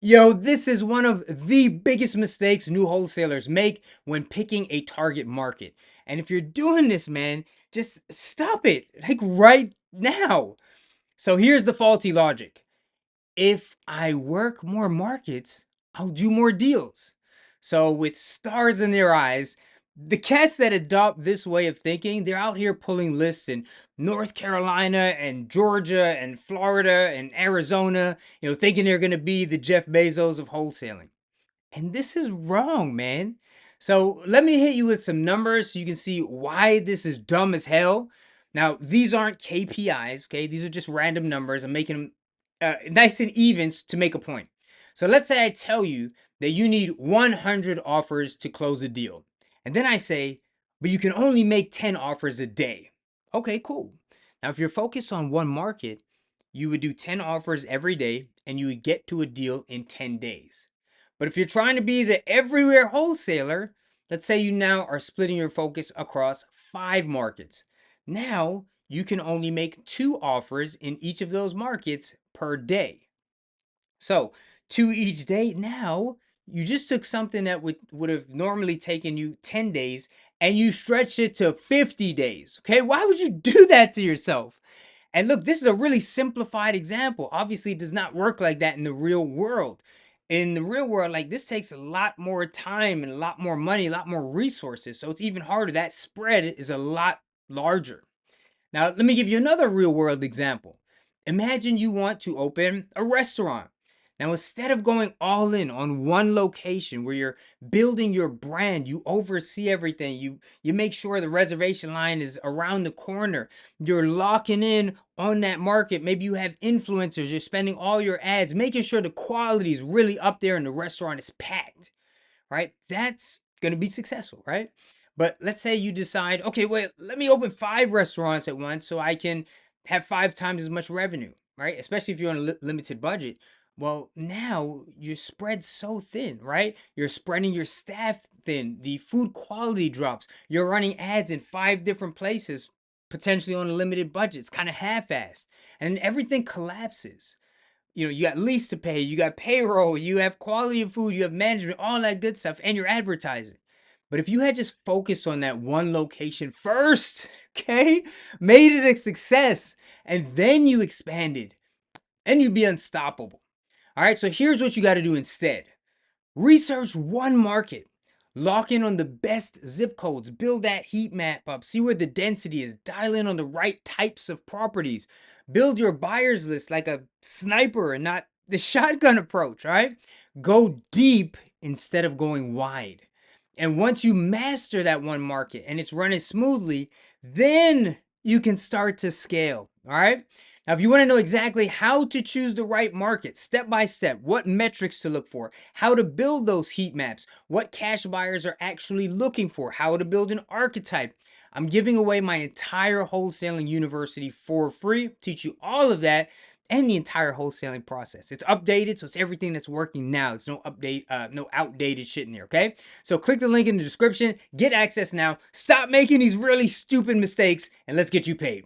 Yo, this is one of the biggest mistakes new wholesalers make when picking a target market. And if you're doing this, man, just stop it, like right now. So here's the faulty logic. If I work more markets, I'll do more deals. So with stars in their eyes, the cats that adopt this way of thinking, they're out here pulling lists in North Carolina and Georgia and Florida and Arizona, thinking they're going to be the Jeff Bezos of wholesaling. And this is wrong, man. So let me hit you with some numbers so you can see why this is dumb as hell. Now, these aren't KPIs, okay? These are just random numbers. I'm making them nice and evens to make a point. So let's say I tell you that you need 100 offers to close a deal. And then I say, but you can only make 10 offers a day. Okay, cool. Now, if you're focused on one market, you would do 10 offers every day and you would get to a deal in 10 days. But if you're trying to be the everywhere wholesaler, let's say you now are splitting your focus across 5 markets. Now you can only make 2 offers in each of those markets per day. So 2 each day. Now you just took something that would have normally taken you 10 days and you stretched it to 50 days. Okay, why would you do that to yourself? And look, this is a really simplified example. Obviously, it does not work like that in the real world. In the real world, like this takes a lot more time and a lot more money, a lot more resources. So it's even harder. That spread is a lot larger. Now, let me give you another real world example. Imagine you want to open a restaurant. Now, instead of going all in on one location where you're building your brand, you oversee everything. You make sure the reservation line is around the corner. You're locking in on that market. Maybe you have influencers. You're spending all your ads, making sure the quality is really up there and the restaurant is packed, right? That's going to be successful, right? But let's say you decide, okay, wait, let me open 5 restaurants at once so I can have 5 times as much revenue, right? Especially if you're on a limited budget. Well, now you're spread so thin, right? You're spreading your staff thin. The food quality drops. You're running ads in 5 different places, potentially on a limited budget. It's kind of half-assed. And everything collapses. You got lease to pay, you got payroll, you have quality of food, you have management, all that good stuff, and you're advertising. But if you had just focused on that one location first, okay, made it a success, and then you expanded, and you'd be unstoppable. All right, so here's what you got to do instead. Research one market. Lock in on the best zip codes. Build that heat map up. See where the density is. Dial in on the right types of properties. Build your buyers list like a sniper and not the shotgun approach, right? Go deep instead of going wide. And once you master that one market and it's running smoothly, then you can start to scale. All right. Now, if you want to know exactly how to choose the right market, step by step, what metrics to look for, how to build those heat maps, what cash buyers are actually looking for, how to build an archetype, I'm giving away my entire wholesaling university for free. Teach you all of that and the entire wholesaling process. It's updated, so it's everything that's working now. It's no outdated shit in there, okay? So click the link in the description, get access now, stop making these really stupid mistakes, and let's get you paid.